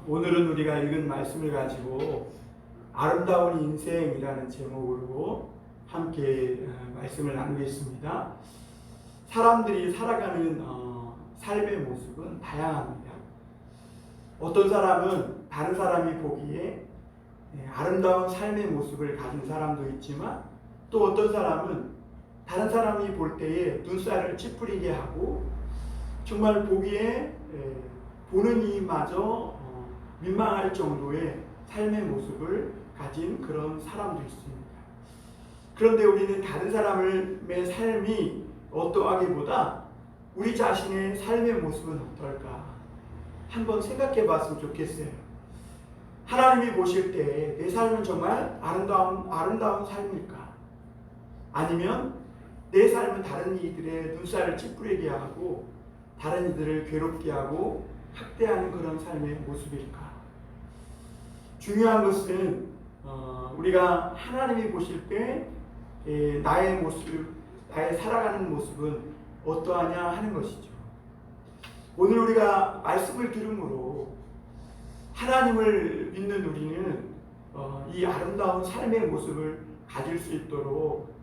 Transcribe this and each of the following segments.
오늘은 우리가 읽은 말씀을 가지고 아름다운 인생이라는 제목으로 함께 말씀을 나누겠습니다. 사람들이 살아가는 삶의 모습은 다양합니다. 어떤 사람은 다른 사람이 보기에 아름다운 삶의 모습을 가진 사람도 있지만, 또 어떤 사람은 다른 사람이 볼 때에 눈살을 찌푸리게 하고 정말 보기에 보는 이마저 민망할 정도의 삶의 모습을 가진 그런 사람도 있습니다. 그런데 우리는 다른 사람의 삶이 어떠하기보다 우리 자신의 삶의 모습은 어떨까 한번 생각해 봤으면 좋겠어요. 하나님이 보실 때 내 삶은 정말 아름다운 삶일까? 아니면 내 삶은 다른 이들의 눈살을 찌푸리게 하고 다른 이들을 괴롭게 하고 학대하는 그런 삶의 모습일까? 중요한 것은 우리가 하나님이 보실 때 나의 모습, 나의 살아가는 모습은 어떠하냐 하는 것이죠. 오늘 우리가 말씀을 들음으로 하나님을 믿는 우리는 이 아름다운 삶의 모습을 가질 수 있도록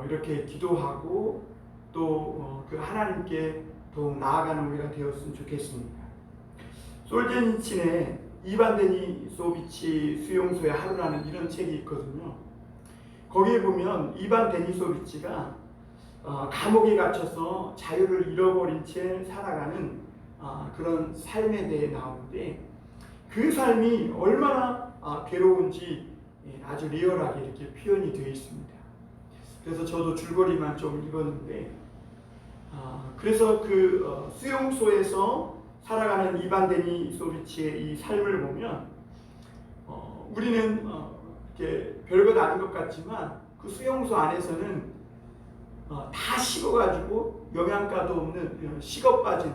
이렇게 기도하고 또 그 하나님께 더욱 나아가는 우리가 되었으면 좋겠습니다. 솔제니친의 이반 데니소비치 수용소의 하루라는 이런 책이 있거든요. 거기에 보면 이반 데니소비치가 감옥에 갇혀서 자유를 잃어버린 채 살아가는 그런 삶에 대해 나오는데, 그 삶이 얼마나 괴로운지 아주 리얼하게 이렇게 표현이 되어 있습니다. 그래서 저도 줄거리만 좀 읽었는데, 그래서 그 수용소에서 살아가는 이반 데니소비치의 이 삶을 보면 우리는 이렇게 별것 아닌 것 같지만 그 수용소 안에서는 다 식어가지고 영양가도 없는 식어 빠진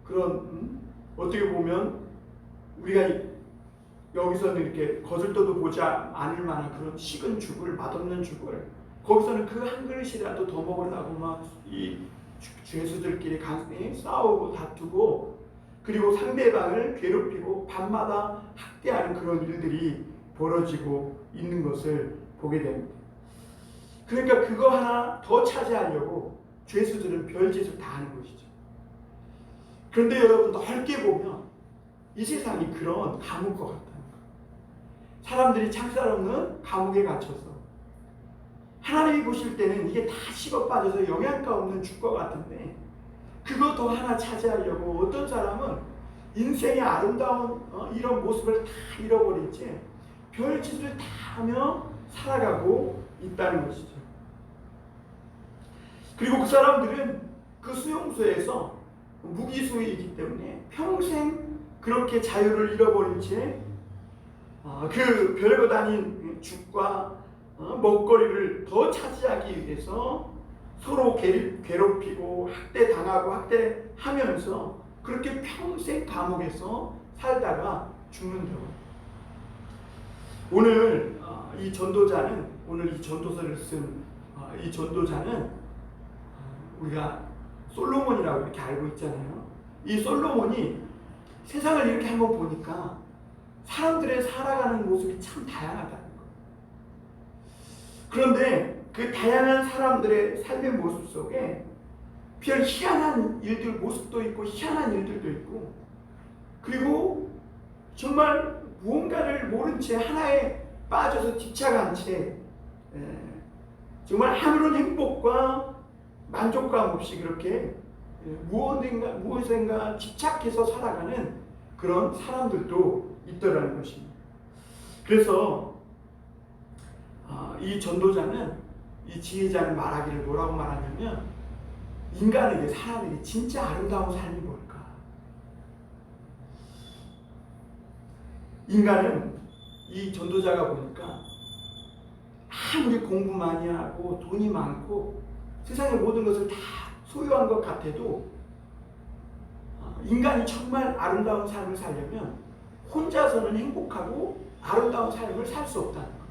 그런 어떻게 보면 우리가 여기서는 이렇게 거들떠도 보지 않을 만한 그런 식은 죽을, 맛없는 죽을 거기서는 그 한 그릇이라도 더 먹으려고 막 이 죄수들끼리 싸우고 다투고, 그리고 상대방을 괴롭히고 밤마다 학대하는 그런 일들이 벌어지고 있는 것을 보게 됩니다. 그러니까 그거 하나 더 차지하려고 죄수들은 별짓을 다 하는 것이죠. 그런데 여러분, 넓게 보면 이 세상이 그런 감옥과 같다는 거예요. 사람들이 창살 없는 감옥에 갇혀서 하나님이 보실 때는 이게 다 식어 빠져서 영양가 없는 죽과 같은데, 그거 더 하나 차지하려고 어떤 사람은 인생의 아름다운 이런 모습을 다 잃어버린 채 별짓을 다 하며 살아가고 있다는 것이죠. 그리고 그 사람들은 그 수용소에서 무기수이기 때문에 평생 그렇게 자유를 잃어버린 채 그 별것 아닌 죽과 먹거리를 더 차지하기 위해서 서로 괴롭히고 학대당하고 학대하면서 그렇게 평생 감옥에서 살다가 죽는다고. 오늘 이 전도자는, 오늘 이 전도서를 쓴 이 전도자는 우리가 솔로몬이라고 이렇게 알고 있잖아요. 이 솔로몬이 세상을 이렇게 한번 보니까 사람들의 살아가는 모습이 참 다양하다는 거예요. 그런데 그 다양한 사람들의 삶의 모습 속에 별 희한한 일들, 모습도 있고 희한한 일들도 있고, 그리고 정말 무언가를 모른 채 하나에 빠져서 집착한 채 정말 아무런 행복과 만족감 없이 그렇게 무엇인가 집착해서 살아가는 그런 사람들도 있더라는 것입니다. 그래서 이 전도자는, 이 지혜자는 말하기를 뭐라고 말하냐면, 인간에게, 사람에게 진짜 아름다운 삶이 뭘까? 인간은, 이 전도자가 보니까 아무리 공부 많이 하고 돈이 많고 세상의 모든 것을 다 소유한 것 같아도 인간이 정말 아름다운 삶을 살려면 혼자서는 행복하고 아름다운 삶을 살 수 없다는 거예요.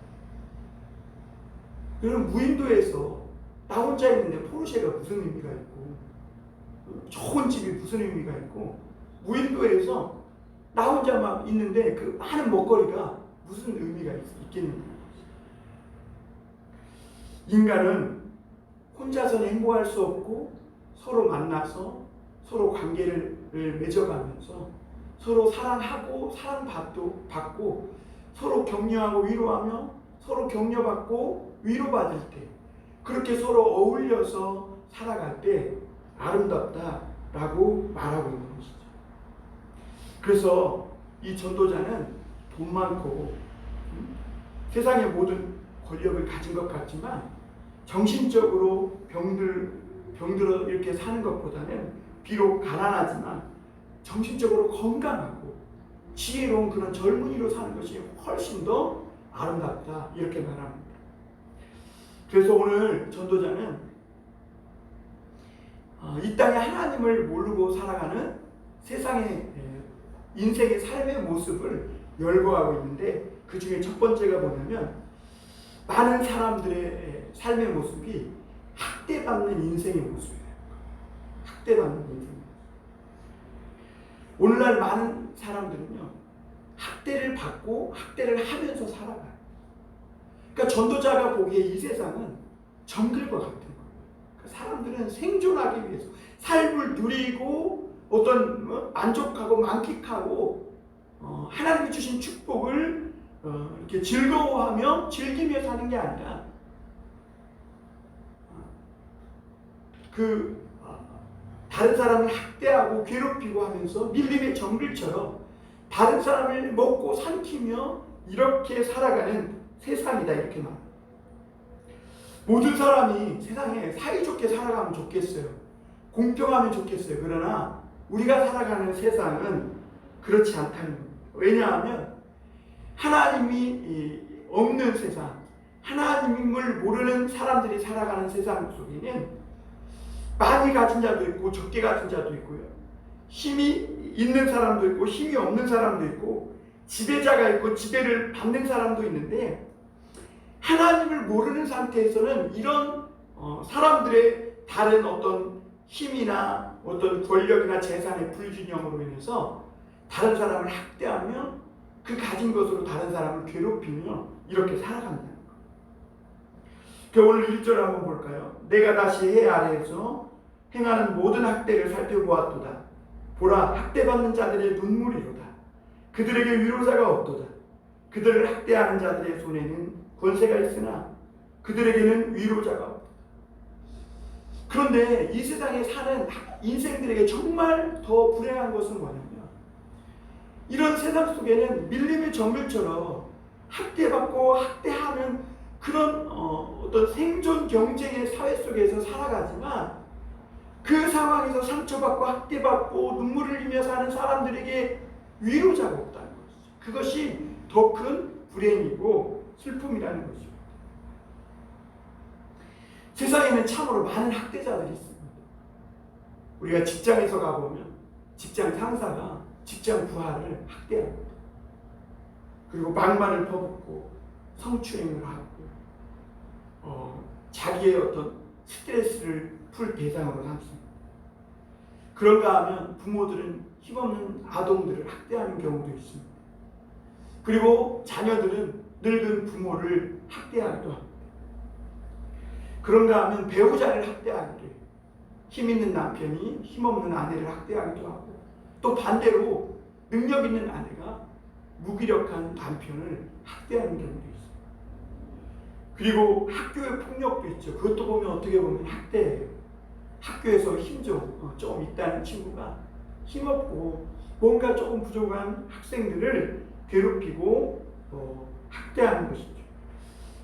그럼 무인도에서 나 혼자 있는데 포르쉐가 무슨 의미가 있고, 좋은 집이 무슨 의미가 있고, 무인도에서 나 혼자 막 있는데 그 많은 먹거리가 무슨 의미가 있겠느냐. 인간은 혼자서는 행복할 수 없고 서로 만나서 서로 관계를 맺어가면서 서로 사랑하고 사랑받고 서로 격려하고 위로하며 서로 격려받고 위로받을 때 그렇게 서로 어울려서 살아갈 때 아름답다라고 말하고 있는 것이죠. 그래서 이 전도자는 돈 많고 세상의 모든 권력을 가진 것 같지만 정신적으로 병들어 이렇게 사는 것보다는 비록 가난하지만 정신적으로 건강하고 지혜로운 그런 젊은이로 사는 것이 훨씬 더 아름답다 이렇게 말합니다. 그래서 오늘 전도자는 이 땅에 하나님을 모르고 살아가는 세상의 인생의 삶의 모습을 열거하고 있는데 그 중에 첫 번째가 뭐냐면 많은 사람들의 삶의 모습이 학대받는 인생의 모습이에요. 학대받는 인생의 모습. 오늘날 많은 사람들은요 학대를 받고 학대를 하면서 살아가요. 그러니까 전도자가 보기에 이 세상은 정글과 같은 거예요. 그러니까 사람들은 생존하기 위해서 삶을 누리고 어떤 만족하고 만끽하고 하나님이 주신 축복을 이렇게 즐거워하며 즐기며 사는 게 아니라 다른 사람을 학대하고 괴롭히고 하면서 밀림의 정글처럼 다른 사람을 먹고 삼키며 이렇게 살아가는 세상이다 이렇게 말합니다. 모든 사람이 세상에 사이좋게 살아가면 좋겠어요. 공평하면 좋겠어요. 그러나 우리가 살아가는 세상은 그렇지 않다는 겁니다. 왜냐하면 하나님이 없는 세상, 하나님을 모르는 사람들이 살아가는 세상 속에는 많이 가진 자도 있고 적게 가진 자도 있고요. 힘이 있는 사람도 있고 힘이 없는 사람도 있고 지배자가 있고 지배를 받는 사람도 있는데 하나님을 모르는 상태에서는 이런 사람들의 다른 어떤 힘이나 어떤 권력이나 재산의 불균형으로 인해서 다른 사람을 학대하며 그 가진 것으로 다른 사람을 괴롭히며 이렇게 살아간다는 거예요. 오늘 1절 한번 볼까요? 내가 다시 해 아래에서 행하는 모든 학대를 살펴보았도다. 보라, 학대받는 자들의 눈물이로다. 그들에게 위로자가 없도다. 그들을 학대하는 자들의 손에는 권세가 있으나 그들에게는 위로자가 없다. 그런데 이 세상에 사는 인생들에게 정말 더 불행한 것은 뭐냐면 이런 세상 속에는 밀림의 정글처럼 학대받고 학대하는 그런 어떤 생존 경쟁의 사회 속에서 살아가지만 그 상황에서 상처받고 학대받고 눈물을 흘리며 사는 사람들에게 위로자가 없다는 것이죠. 그것이 더 큰 불행이고 슬픔이라는 것입니다. 세상에는 참으로 많은 학대자들이 있습니다. 우리가 직장에서 가보면 직장 상사가 직장 부하를 학대합니다. 그리고 막말을 퍼붓고 성추행을 하고 자기의 어떤 스트레스를 풀 대상으로 삼습니다. 그런가 하면 부모들은 힘없는 아동들을 학대하는 경우도 있습니다. 그리고 자녀들은 늙은 부모를 학대하기도 합니다. 그런가 하면 배우자를 학대하기도 해요. 힘 있는 남편이 힘없는 아내를 학대하기도 하고 또 반대로 능력 있는 아내가 무기력한 남편을 학대하는 경우도 있어요. 그리고 학교의 폭력도 있죠. 그것도 보면 어떻게 보면 학대예요. 학교에서 힘 좀 있다는 친구가 힘없고 뭔가 조금 부족한 학생들을 괴롭히고 학대하는 것이죠.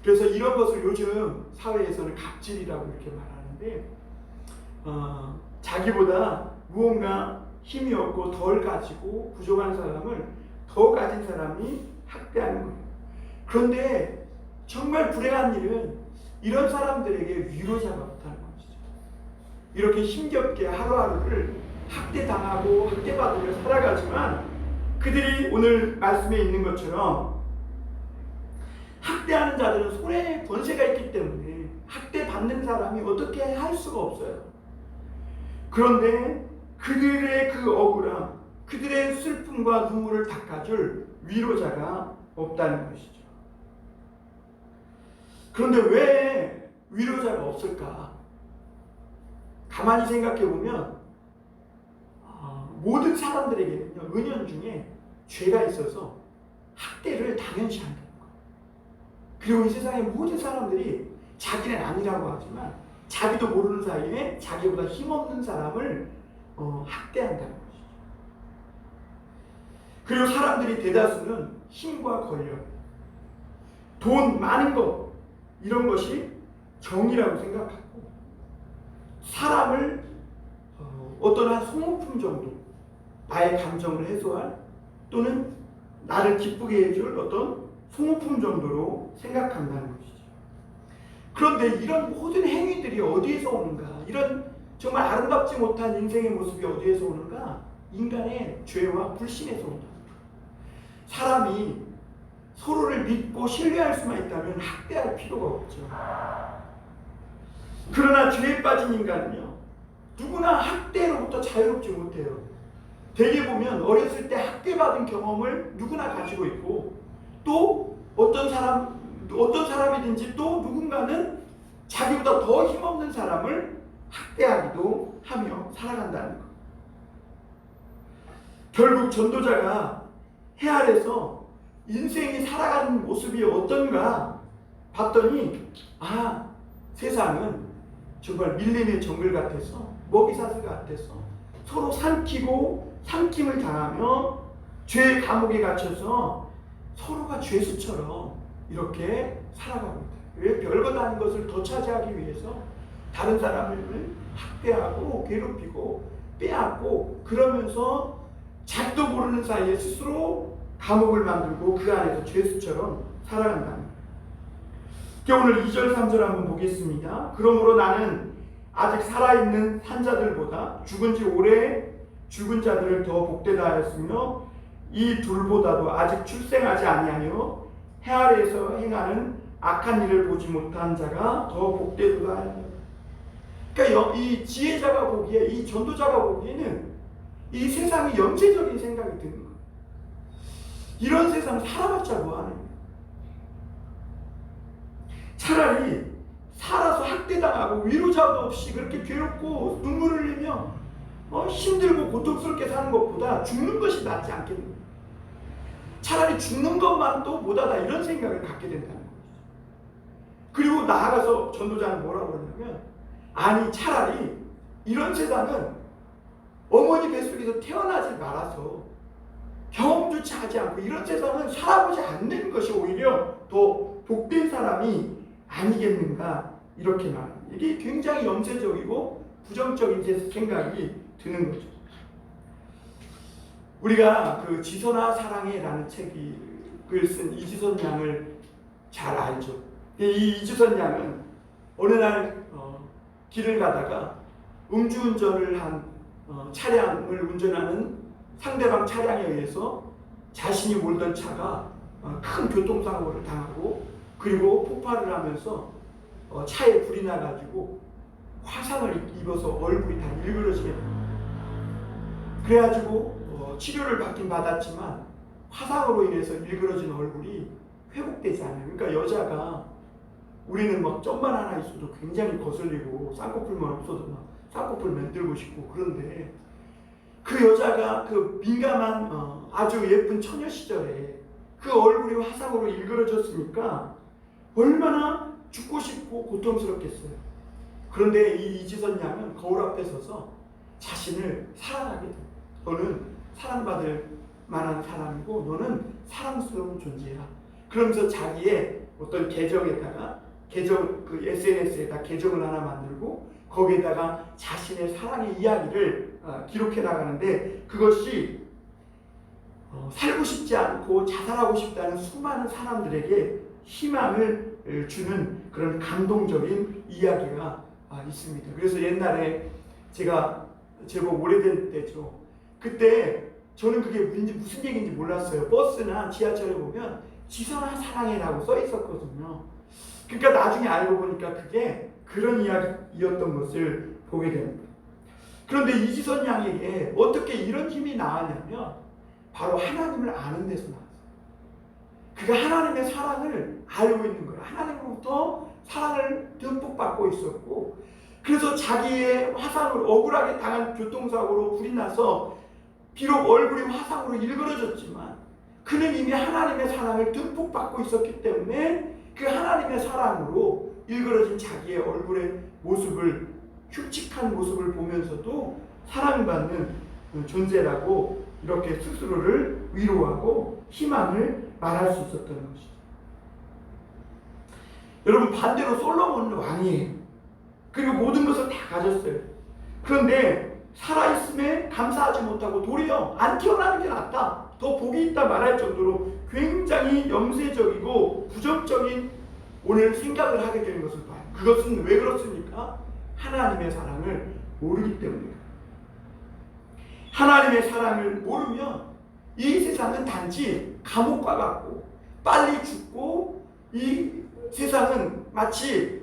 그래서 이런 것을 요즘 사회에서는 갑질이라고 이렇게 말하는데 자기보다 무언가 힘이 없고 덜 가지고 부족한 사람을 더 가진 사람이 학대하는 거예요. 그런데 정말 불행한 일은 이런 사람들에게 위로자가 없다는 것이죠. 이렇게 힘겹게 하루하루를 학대당하고 학대받으며 살아가지만 그들이 오늘 말씀에 있는 것처럼 학대하는 자들은 손에 권세가 있기 때문에 학대받는 사람이 어떻게 할 수가 없어요. 그런데 그들의 그 억울함, 그들의 슬픔과 눈물을 닦아줄 위로자가 없다는 것이죠. 그런데 왜 위로자가 없을까? 가만히 생각해 보면 모든 사람들에게는요, 은연중에 죄가 있어서 학대를 당연시한다는 거예요. 그리고 이 세상의 모든 사람들이 자기는 아니라고 하지만 자기도 모르는 사이에 자기보다 힘없는 사람을 학대한다는 것이죠. 그리고 사람들이 대다수는 힘과 권력, 돈 많은 것, 이런 것이 정의라고 생각하고 사람을 어떤 한 소모품 정도, 나의 감정을 해소할 또는 나를 기쁘게 해줄 어떤 소모품 정도로 생각한다는 것이죠. 그런데 이런 모든 행위들이 어디에서 오는가? 이런 정말 아름답지 못한 인생의 모습이 어디에서 오는가? 인간의 죄와 불신에서 온다. 사람이 서로를 믿고 신뢰할 수만 있다면 학대할 필요가 없죠. 그러나 죄에 빠진 인간은요, 누구나 학대로부터 자유롭지 못해요. 대개 보면 어렸을 때 학대받은 경험을 누구나 가지고 있고, 또 어떤 사람이든지 또 누군가는 자기보다 더 힘없는 사람을 학대하기도 하며 살아간다는 것. 결국 전도자가 해 아래서 인생이 살아가는 모습이 어떤가 봤더니, 세상은 정말 밀림의 정글 같아서, 먹이사슬 같아서 서로 삼킴을 당하며 죄의 감옥에 갇혀서 서로가 죄수처럼 이렇게 살아가고 있다. 왜? 별것 아닌 것을 더 차지하기 위해서 다른 사람을 학대하고 괴롭히고 빼앗고, 그러면서 자기도 모르는 사이에 스스로 감옥을 만들고 그 안에서 죄수처럼 살아간다는 거예요. 오늘 2절 3절 한번 보겠습니다. 그러므로 나는 아직 살아있는 산자들보다 죽은 지 오래 죽은 자들을 더 복되다 하였으며, 이 둘보다도 아직 출생하지 아니하며 해 아래에서 행하는 악한 일을 보지 못한 자가 더 복되도다 하였느니라. 그러니까 이 지혜자가 보기에, 이 전도자가 보기에는 이 세상이 영세적인 생각이 드는 거예요. 이런 세상 살아봤자 뭐하는 거예요? 차라리 살아서 학대당하고 위로자도 없이 그렇게 괴롭고 눈물을 흘리며 힘들고 고통스럽게 사는 것보다 죽는 것이 낫지 않겠는가? 차라리 죽는 것만도 못하다, 이런 생각을 갖게 된다는 거죠. 그리고 나아가서 전도자는 뭐라고 그러냐면, 아니 차라리 이런 세상은 어머니 뱃속에서 태어나지 말아서 경험조차 하지 않고 이런 세상은 살아보지 않는 것이 오히려 더 복된 사람이 아니겠는가, 이렇게 말합니다. 이게 굉장히 염세적이고 부정적인 생각이 드는 거죠. 우리가 그 지선아 사랑해라는 책을 쓴 이지선 양을 잘 알죠. 이 이지선 양은 어느 날 길을 가다가 음주운전을 한 차량을 운전하는 상대방 차량에 의해서 자신이 몰던 차가 큰 교통사고를 당하고, 그리고 폭발을 하면서 차에 불이 나가지고 화상을 입어서 얼굴이 다 일그러지게 됩니다. 그래가지고 치료를 받긴 받았지만 화상으로 인해서 일그러진 얼굴이 회복되지 않아요. 그러니까 여자가, 우리는 막 점만 하나 있어도 굉장히 거슬리고 쌍꺼풀만 없어도 막 쌍꺼풀 만들고 싶고, 그런데 그 여자가 그 민감한 아주 예쁜 처녀 시절에 그 얼굴이 화상으로 일그러졌으니까 얼마나 죽고 싶고 고통스럽겠어요. 그런데 이 이지선 양은 거울 앞에 서서 자신을 사랑하게 됩니다. 너는 사랑받을 만한 사람이고 너는 사랑스러운 존재야. 그러면서 자기의 어떤 계정에다가 그 SNS에다 계정을 하나 만들고 거기에다가 자신의 사랑의 이야기를 기록해 나가는데, 그것이 살고 싶지 않고 자살하고 싶다는 수많은 사람들에게 희망을 주는 그런 감동적인 이야기가 있습니다. 그래서 옛날에 제가 제법 오래된 때죠. 그때 저는 그게 무슨 얘기인지 몰랐어요. 버스나 지하철에 보면 지선아 사랑해라고 써 있었거든요. 그러니까 나중에 알고 보니까 그게 그런 이야기였던 것을 보게 됩니다. 그런데 이지선 양에게 어떻게 이런 힘이 나왔냐면 바로 하나님을 아는 데서 나왔어요. 그가 하나님의 사랑을 알고 있는 거예요. 하나님으로부터 사랑을 듬뿍 받고 있었고, 그래서 자기의 화상을 억울하게 당한 교통사고로 불이 나서 비록 얼굴이 화상으로 일그러졌지만 그는 이미 하나님의 사랑을 듬뿍 받고 있었기 때문에 그 하나님의 사랑으로 일그러진 자기의 얼굴의 모습을, 흉측한 모습을 보면서도 사랑받는 존재라고 이렇게 스스로를 위로하고 희망을 말할 수 있었던 것이죠. 여러분, 반대로 솔로몬은 왕이에요. 그리고 모든 것을 다 가졌어요. 그런데 살아있음에 감사하지 못하고 도리어 안 태어나는 게 낫다, 더 복이 있다 말할 정도로 굉장히 염세적이고 부정적인 오늘 생각을 하게 되는 것을 봐요. 그것은 왜 그렇습니까? 하나님의 사랑을 모르기 때문입니다. 하나님의 사랑을 모르면 이 세상은 단지 감옥과 같고 빨리 죽고, 이 세상은 마치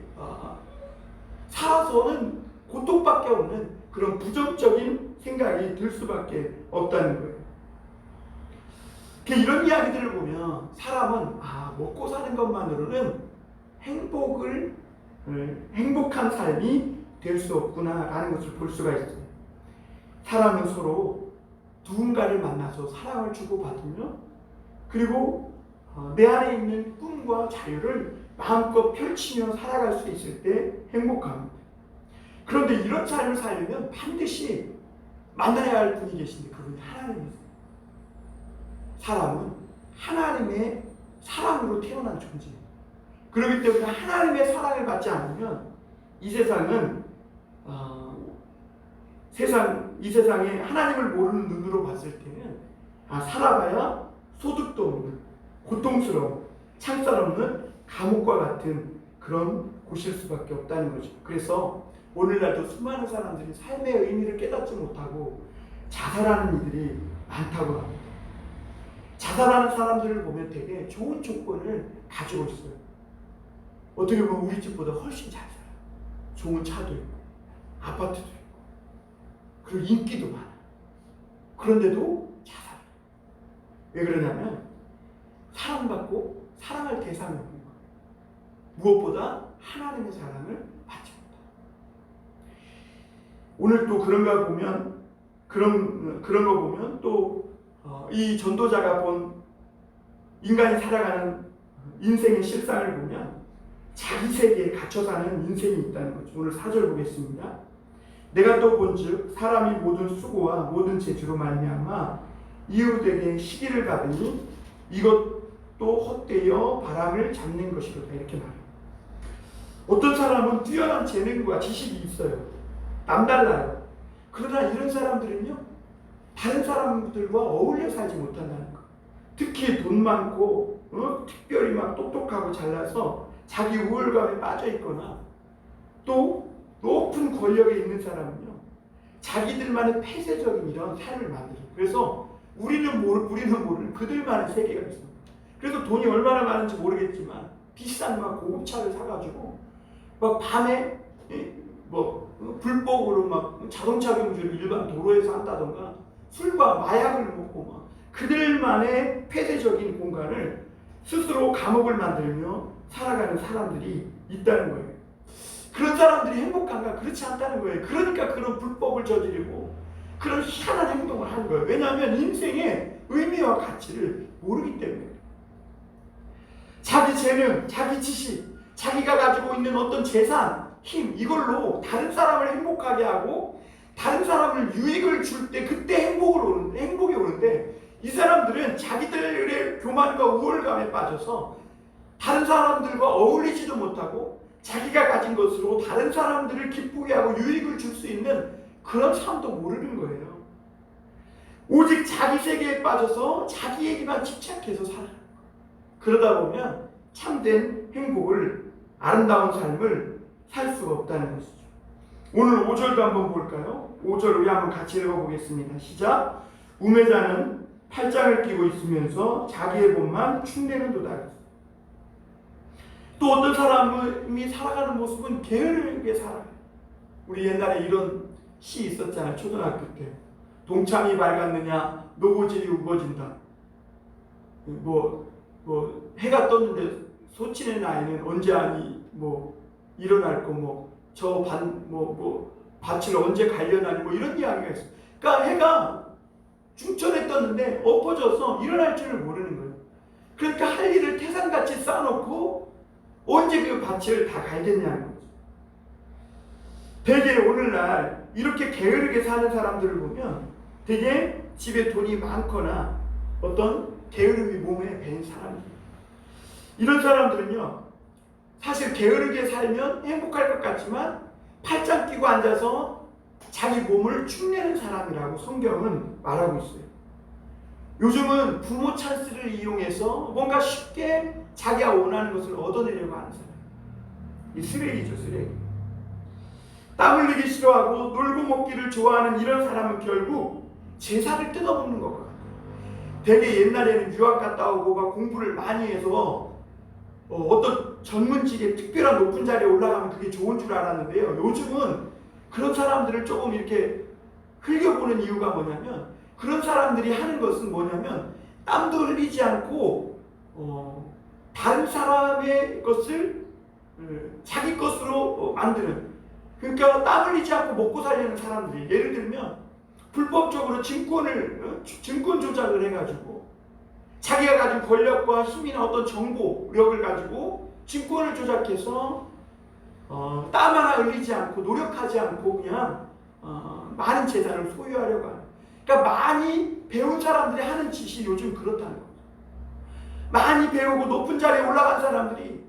살아서는 고통밖에 없는 그런 부정적인 생각이 들 수밖에 없다는 거예요. 이런 이야기들을 보면 사람은 먹고 사는 것만으로는 행복한 삶이 될 수 없구나라는 것을 볼 수가 있어요. 사람은 서로 누군가를 만나서 사랑을 주고받으며, 그리고 내 안에 있는 꿈과 자유를 마음껏 펼치며 살아갈 수 있을 때 행복합니다. 그런데 이런 삶을 살려면 반드시 만나야 할 분이 계신데 그분이 하나님이세요. 사람은 하나님의 사랑으로 태어난 존재예요. 그렇기 때문에 하나님의 사랑을 받지 않으면 이 세상은 이 세상에 하나님을 모르는 눈으로 봤을 때는 살아봐야 소득도 없는 고통스러운 창살 없는 감옥과 같은 그런 곳일 수밖에 없다는 거죠. 그래서 오늘날도 수많은 사람들이 삶의 의미를 깨닫지 못하고 자살하는 이들이 많다고 합니다. 자살하는 사람들을 보면 되게 좋은 조건을 가지고 있어요. 어떻게 보면 우리 집보다 훨씬 잘 살아요. 좋은 차도 있고 아파트도 있고 그리고 인기도 많아요. 그런데도 자살해요. 왜 그러냐면 사랑받고 사랑할 대상이 없는 거예요. 무엇보다 하나님의 사랑을 받지 못해요. 오늘 또 그런가 보면 그런 거 보면 또 이 전도자가 본 인간이 살아가는 인생의 실상을 보면 자기 세계에 갇혀 사는 인생이 있다는 거죠. 오늘 4절 보겠습니다. 내가 또 본즉 사람이 모든 수고와 모든 재주로 말미암아 이웃에게 시기를 받으니 이것도 헛되어 바람을 잡는 것이로다, 이렇게 말해요. 어떤 사람은 뛰어난 재능과 지식이 있어요. 남달라요. 그러나 이런 사람들은요, 다른 사람들과 어울려 살지 못한다는 거. 특히 돈 많고 특별히 막 똑똑하고 잘나서 자기 우월감에 빠져 있거나 또 높은 권력에 있는 사람은요, 자기들만의 폐쇄적인 이런 삶을 만들어요. 그래서 우리는 모르는 그들만의 세계가 있습니다. 그래서 돈이 얼마나 많은지 모르겠지만 비싼 막 고급차를 사가지고 막 밤에 불법으로 막 자동차 경주를 일반 도로에서 한다던가 술과 마약을 먹고 막 그들만의 폐쇄적인 공간을 스스로 감옥을 만들며 살아가는 사람들이 있다는 거예요. 그런 사람들이 행복한가? 그렇지 않다는 거예요. 그러니까 그런 불법을 저지르고 그런 희한한 행동을 하는 거예요. 왜냐하면 인생의 의미와 가치를 모르기 때문에. 자기 재능, 자기 지식, 자기가 가지고 있는 어떤 재산, 힘, 이걸로 다른 사람을 행복하게 하고 다른 사람을 유익을 줄 때 그때 행복이 오는데 이 사람들은 자기들의 교만과 우월감에 빠져서 다른 사람들과 어울리지도 못하고 자기가 가진 것으로 다른 사람들을 기쁘게 하고 유익을 줄 수 있는 그런 삶도 모르는 거예요. 오직 자기 세계에 빠져서 자기에게만 집착해서 살아요. 그러다 보면 참된 행복을, 아름다운 삶을 살 수가 없다는 것이죠. 오늘 5절도 한번 볼까요? 5절 우리 한번 같이 읽어보겠습니다. 시작. 우매자는 팔짱을 끼고 있으면서 자기의 몸만 축내는도다. 또 어떤 사람이 살아가는 모습은 게으르게 살아요. 우리 옛날에 이런 시 있었잖아요. 초등학교 때. 동참이 밝았느냐 노고질이 우거진다. 해가 떴는데 소친의 나이는 언제 아니 일어날 거 밭을 언제 갈려나니 이런 이야기가 있어요. 그러니까 해가 중천에 떴는데 엎어져서 일어날 줄을 모르는 거예요. 그러니까 할 일을 태산같이 쌓아놓고 언제 그 밭을 다 갈겠냐는 거죠. 되게 오늘날 이렇게 게으르게 사는 사람들을 보면 되게 집에 돈이 많거나 어떤 게으름이 몸에 밴 사람들이에요. 이런 사람들은요, 사실 게으르게 살면 행복할 것 같지만 팔짱 끼고 앉아서 자기 몸을 축내는 사람이라고 성경은 말하고 있어요. 요즘은 부모 찬스를 이용해서 뭔가 쉽게 자기가 원하는 것을 얻어내려고 하는 사람. 이 쓰레기죠, 쓰레기. 땀 흘리기 싫어하고 놀고 먹기를 좋아하는 이런 사람은 결국 제사를 뜯어먹는 것 같아요. 되게 옛날에는 유학 갔다 오고 막 공부를 많이 해서 어떤 전문직에 특별한 높은 자리에 올라가면 그게 좋은 줄 알았는데요. 요즘은 그런 사람들을 조금 이렇게 흘려보는 이유가 뭐냐면, 그런 사람들이 하는 것은 뭐냐면 땀도 흘리지 않고 다른 사람의 것을 자기 것으로 만드는, 그러니까 땀 흘리지 않고 먹고 살려는 사람들이, 예를 들면 불법적으로 증권 조작을 해가지고 자기가 가진 권력과 힘이나 어떤 정보력을 가지고 증권을 조작해서 땀 하나 흘리지 않고 노력하지 않고 그냥 많은 재산을 소유하려고 하는, 그러니까 많이 배운 사람들이 하는 짓이 요즘 그렇다는 거죠. 많이 배우고 높은 자리에 올라간 사람들이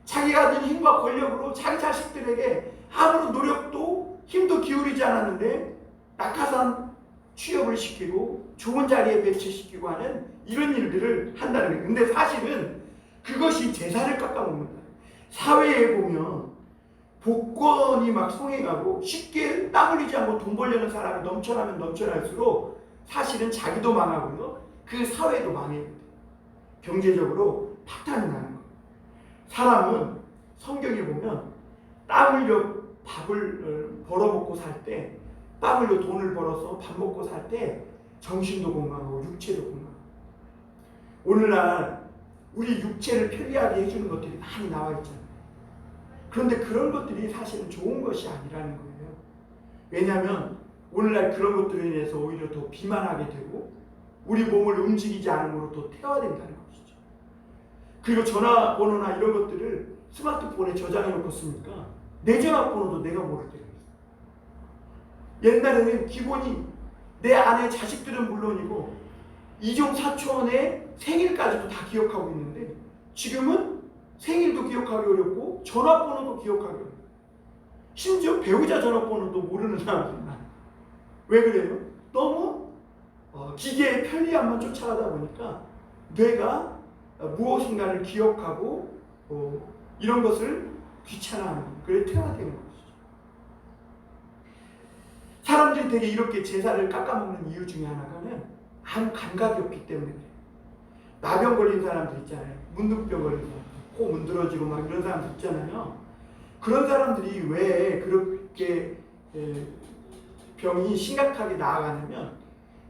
자기가 가진 힘과 권력으로 자기 자식들에게 아무런 노력도 힘도 기울이지 않았는데 낙하산 취업을 시키고 좋은 자리에 배치시키고 하는 이런 일들을 한다는 거예요. 근데 사실은 그것이 제사를 깎아먹는다. 사회에 보면 복권이 막 성행하고 쉽게 땀 흘리지 않고 돈 벌려는 사람이 넘쳐나면 넘쳐날수록 사실은 자기도 망하고요, 그 사회도 망해요. 경제적으로 파탄이 나는 거예요. 사람은 성경에 보면 땀 흘려 밥을 벌어먹고 살 때, 땀 흘려 돈을 벌어서 밥 먹고 살 때 정신도 건강하고 육체도 건강하고, 오늘날 우리 육체를 편리하게 해주는 것들이 많이 나와 있잖아요. 그런데 그런 것들이 사실은 좋은 것이 아니라는 거예요. 왜냐하면 오늘날 그런 것들에 인해서 오히려 더 비만하게 되고 우리 몸을 움직이지 않음으로 더 태화된다는 것이죠. 그리고 전화번호나 이런 것들을 스마트폰에 저장해 놓고 쓰니까 내 전화번호도 내가 모를 때가 있어요. 옛날에는 기본이 내 아내 자식들은 물론이고 이종 사촌의 생일까지도 다 기억하고 있는데, 지금은 생일도 기억하기 어렵고 전화번호도 기억하기 어렵고, 심지어 배우자 전화번호도 모르는 사람들이 많아요. 왜 그래요? 너무 기계의 편리함만 쫓아가다 보니까 뇌가 무엇인가를 기억하고 이런 것을 귀찮아하는, 그래 퇴화되는 것이죠. 사람들이 되게 이렇게 제사를 깎아먹는 이유 중에 하나가는 아무 감각이 없기 때문에 그래요. 나병 걸린 사람들 있잖아요. 문둥병 걸린 사람, 코 문드러지고 막 이런 사람들 있잖아요. 그런 사람들이 왜 그렇게 병이 심각하게 나아가냐면,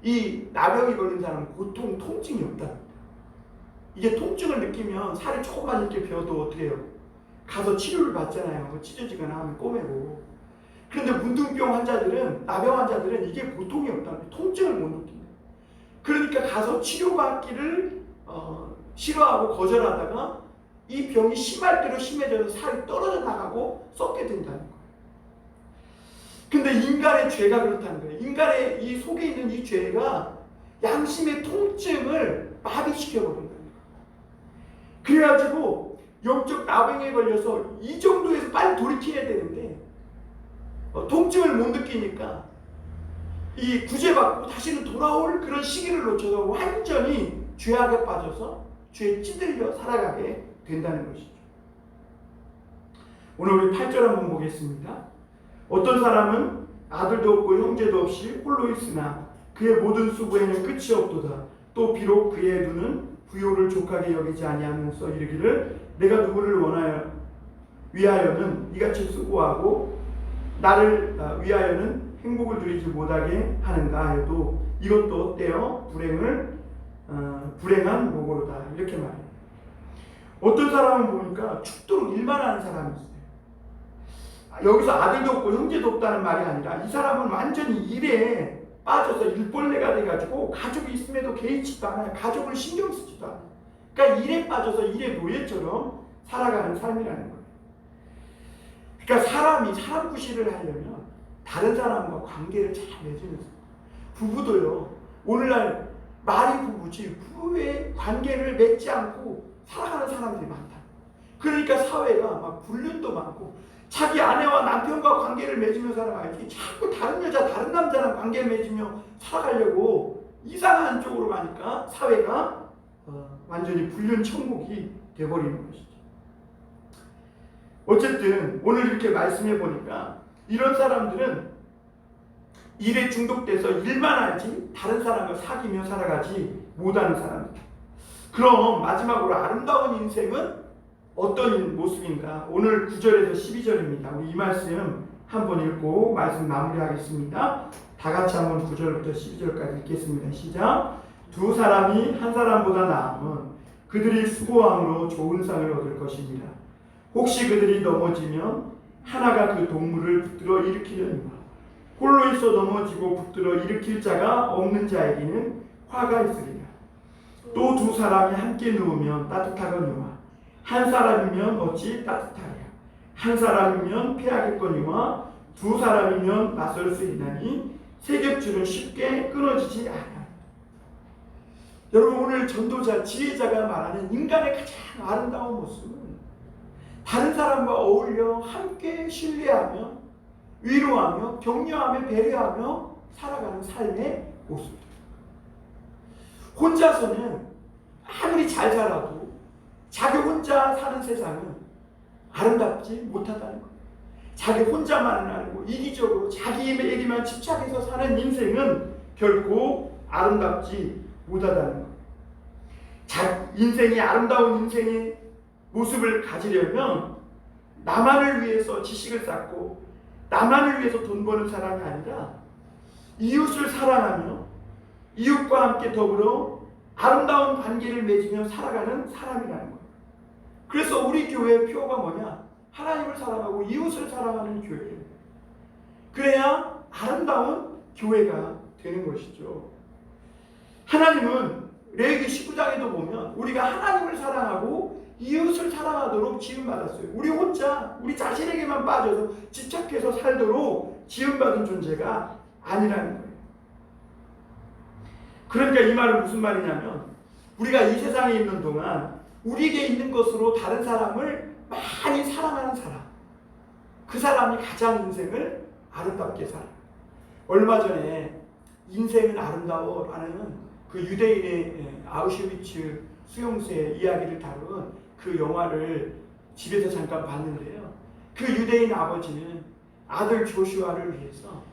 이 나병이 걸린 사람은 고통, 통증이 없답니다. 이게 통증을 느끼면 살이 조금만 이렇게 벼도 어떻게 해요? 가서 치료를 받잖아요. 찢어지거나 하면 꼬매고. 그런데 문둥병 환자들은, 나병 환자들은 이게 고통이 없답니다. 통증을 못 느낀다. 그러니까 가서 치료받기를 싫어하고 거절하다가 이 병이 심할 대로 심해져서 살이 떨어져 나가고 썩게 된다는 거예요. 근데 인간의 죄가 그렇다는 거예요. 인간의 이 속에 있는 이 죄가 양심의 통증을 마비시켜버린다는 거예요. 그래가지고 영적 나병에 걸려서 이 정도에서 빨리 돌이켜야 되는데 통증을 못 느끼니까 이 구제받고 다시는 돌아올 그런 시기를 놓쳐서 완전히 죄악에 빠져서 죄에 찌들려 살아가게 된다는 것이죠. 오늘 우리 8절 한번 보겠습니다. 어떤 사람은 아들도 없고 형제도 없이 홀로 있으나 그의 모든 수고에는 끝이 없도다. 또 비록 그의 눈은 부요를 족하게 여기지 아니하면서 이르기를 내가 누구를 위하여는 이같이 수고하고 나를 위하여는 행복을 누리지 못하게 하는가 해도 이것도 어때요? 불행한 노고로다 이렇게 말해요. 어떤 사람은 보니까 죽도록 일만 하는 사람이 있어요. 여기서 아들도 없고 형제도 없다는 말이 아니라 이 사람은 완전히 일에 빠져서 일벌레가 돼가지고 가족이 있음에도 개의치도 않아요. 가족을 신경 쓰지도 않아요. 그러니까 일에 빠져서 일의 노예처럼 살아가는 삶이라는 거예요. 그러니까 사람이 사람 구실을 하려면 다른 사람과 관계를 잘 맺으면서, 부부도요, 오늘날 말이 부부지 부부의 관계를 맺지 않고 살아가는 사람들이 많다. 그러니까 사회가 막 불륜도 많고, 자기 아내와 남편과 관계를 맺으며 살아가야지 자꾸 다른 여자 다른 남자랑 관계를 맺으며 살아가려고 이상한 쪽으로 가니까 사회가 완전히 불륜 천국이 돼버리는 것이죠. 어쨌든 오늘 이렇게 말씀해 보니까 이런 사람들은 일에 중독돼서 일만 하지 다른 사람을 사귀며 살아가지 못하는 사람들. 그럼 마지막으로 아름다운 인생은 어떤 모습인가? 오늘 9절에서 12절입니다. 우리 이 말씀 한번 읽고 말씀 마무리하겠습니다. 다 같이 한번 9절부터 12절까지 읽겠습니다. 시작. 두 사람이 한 사람보다 나으면 그들이 수고함으로 좋은 상을 얻을 것입니다. 혹시 그들이 넘어지면 하나가 그 동물을 붙들어 일으키려니와 홀로 있어 넘어지고 붙들어 일으킬 자가 없는 자에게는 화가 있으리라. 또 두 사람이 함께 누우면 따뜻하거니와 한 사람이면 어찌 따뜻하랴. 한 사람이면 패하겠거니와 두 사람이면 맞설 수 있나니 세 겹줄은 쉽게 끊어지지 않아. 여러분, 오늘 전도자 지혜자가 말하는 인간의 가장 아름다운 모습은 다른 사람과 어울려 함께 신뢰하며 위로하며 격려하며 배려하며 살아가는 삶의 모습입니다. 혼자서는 아무리 잘 살아도 자기 혼자 사는 세상은 아름답지 못하다는 거예요. 자기 혼자만을 알고 이기적으로 자기에게만 집착해서 사는 인생은 결코 아름답지 못하다는 거예요. 인생이 아름다운 인생의 모습을 가지려면 나만을 위해서 지식을 쌓고 나만을 위해서 돈 버는 사람이 아니라 이웃을 사랑하며 이웃과 함께 더불어 아름다운 관계를 맺으며 살아가는 사람이라는 거예요. 그래서 우리 교회의 표가 뭐냐? 하나님을 사랑하고 이웃을 사랑하는 교회예요. 그래야 아름다운 교회가 되는 것이죠. 하나님은 레위기 19장에도 보면 우리가 하나님을 사랑하고 이웃을 사랑하도록 지음받았어요. 우리 혼자 우리 자신에게만 빠져서 집착해서 살도록 지음받은 존재가 아니라는 거예요. 그러니까 이 말은 무슨 말이냐면 우리가 이 세상에 있는 동안 우리에게 있는 것으로 다른 사람을 많이 사랑하는 사람, 그 사람이 가장 인생을 아름답게 살아요. 얼마 전에 인생은 아름다워라는 그 유대인의 아우슈비츠 수용소의 이야기를 다룬 그 영화를 집에서 잠깐 봤는데요. 그 유대인 아버지는 아들 조슈아를 위해서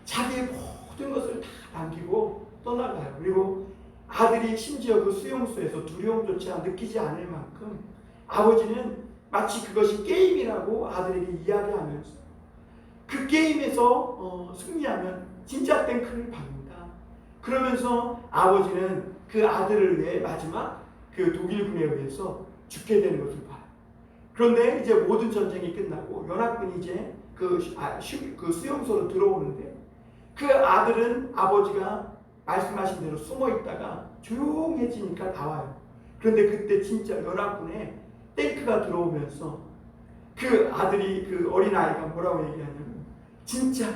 자기의 모든 것을 다 남기고 떠나가요. 그리고 아들이 심지어 그 수용소에서 두려움조차 느끼지 않을 만큼 아버지는 마치 그것이 게임이라고 아들에게 이야기하면서 그 게임에서 승리하면 진짜 땡크를 받는다. 그러면서 아버지는 그 아들을 위해 마지막 그 독일군에 의해서 죽게 되는 것을 봐요. 그런데 이제 모든 전쟁이 끝나고 연합군이 이제 그 수용소로 들어오는데 그 아들은 아버지가 말씀하신 대로 숨어 있다가 조용해지니까 나와요. 그런데 그때 진짜 연합군에 탱크가 들어오면서 그 아들이 그 어린아이가 뭐라고 얘기하냐면 진짜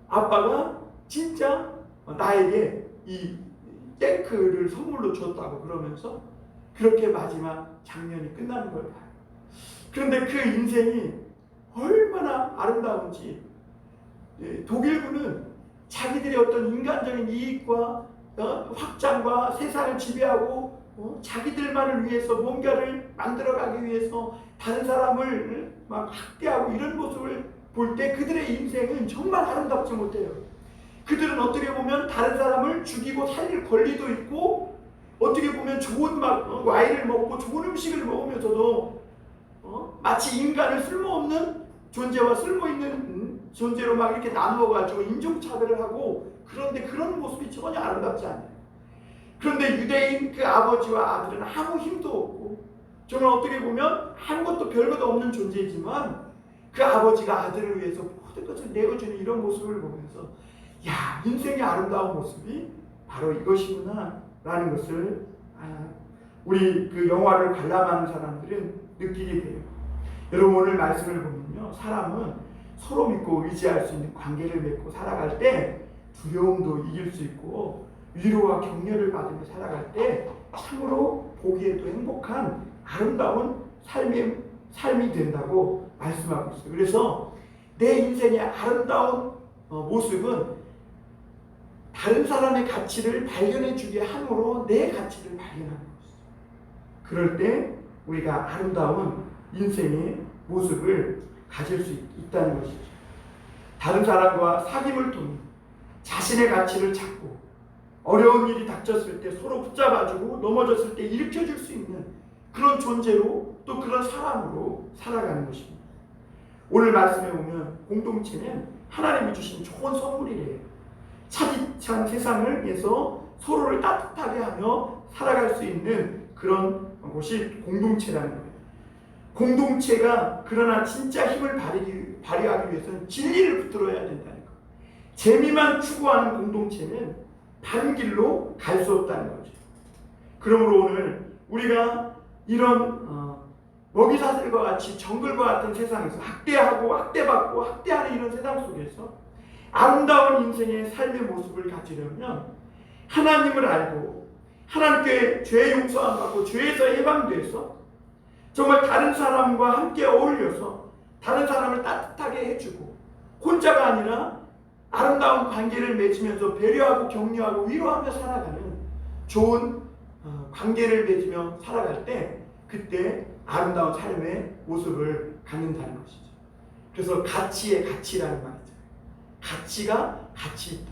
아빠가 진짜 나에게 이 탱크를 선물로 줬다고 그러면서 그렇게 마지막 장면이 끝나는 걸 봐요. 그런데 그 인생이 얼마나 아름다운지 독일군은 자기들의 어떤 인간적인 이익과 확장과 세상을 지배하고 자기들만을 위해서 뭔가를 만들어가기 위해서 다른 사람을 막 학대하고 이런 모습을 볼 때 그들의 인생은 정말 아름답지 못해요. 그들은 어떻게 보면 다른 사람을 죽이고 살릴 권리도 있고 어떻게 보면 좋은 와인을 먹고 좋은 음식을 먹으면서도 마치 인간을 쓸모없는 존재와 쓸모있는 존재로 막 이렇게 나누어가지고 인종차별을 하고, 그런데 그런 모습이 전혀 아름답지 않아요. 그런데 유대인 그 아버지와 아들은 아무 힘도 없고, 정말 어떻게 보면 아무것도 별것도 없는 존재이지만 그 아버지가 아들을 위해서 모든 것을 내어주는 이런 모습을 보면서, 야, 인생의 아름다운 모습이 바로 이것이구나 라는 것을 우리 그 영화를 관람하는 사람들은 느끼게 돼요. 여러분, 오늘 말씀을 보면요, 사람은 서로 믿고 의지할 수 있는 관계를 맺고 살아갈 때 두려움도 이길 수 있고, 위로와 격려를 받으며 살아갈 때 참으로 보기에도 행복한 아름다운 삶이 된다고 말씀하고 있어요. 그래서 내 인생의 아름다운 모습은 다른 사람의 가치를 발견해 주게 함으로 내 가치를 발견하는 것이죠. 그럴 때 우리가 아름다운 인생의 모습을 가질 수 있다는 것이죠. 다른 사람과 사귐을 통해 자신의 가치를 찾고, 어려운 일이 닥쳤을 때 서로 붙잡아주고 넘어졌을 때 일으켜줄 수 있는 그런 존재로, 또 그런 사람으로 살아가는 것입니다. 오늘 말씀에 보면 공동체는 하나님이 주신 좋은 선물이래요. 차디찬 세상을 위해서 서로를 따뜻하게 하며 살아갈 수 있는 그런 곳이 공동체라는 거예요. 공동체가 그러나 진짜 힘을 발휘하기 위해서는 진리를 붙들어야 된다는 거예요. 재미만 추구하는 공동체는 반길로 갈 수 없다는 거죠. 그러므로 오늘 우리가 이런 먹이사슬과 같이 정글과 같은 세상에서 학대하고 학대받고 학대하는 이런 세상 속에서 아름다운 인생의 삶의 모습을 가지려면 하나님을 알고 하나님께 죄 용서함 받고 죄에서 해방돼서 정말 다른 사람과 함께 어울려서 다른 사람을 따뜻하게 해주고, 혼자가 아니라 아름다운 관계를 맺으면서 배려하고 격려하고 위로하며 살아가는 좋은 관계를 맺으며 살아갈 때, 그때 아름다운 삶의 모습을 갖는다는 것이죠. 그래서 가치의 가치라는 말이죠. 가치가 가치 있다.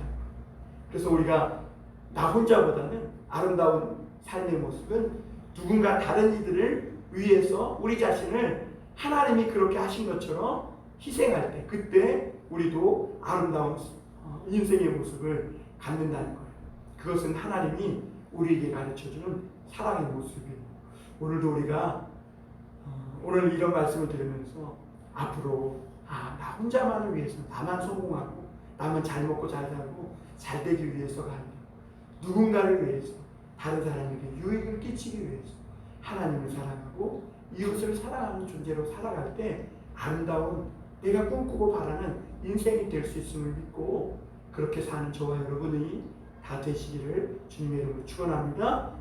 그래서 우리가 나 혼자보다는 아름다운 삶의 모습은 누군가 다른 이들을 위해서 우리 자신을 하나님이 그렇게 하신 것처럼 희생할 때, 그때 우리도 아름다운 인생의 모습을 갖는다는 거예요. 그것은 하나님이 우리에게 가르쳐주는 사랑의 모습이에요. 오늘도 우리가 오늘 이런 말씀을 들으면서 앞으로 나 혼자만을 위해서, 나만 성공하고 나만 잘 먹고 잘 살고 잘 되기 위해서가 아니라 누군가를 위해서, 다른 사람에게 유익을 끼치기 위해서 하나님을 사랑하고 이웃을 사랑하는 존재로 살아갈 때 아름다운, 내가 꿈꾸고 바라는 인생이 될 수 있음을 믿고 그렇게 사는 저와 여러분이 다 되시기를 주님의 이름으로 축원합니다.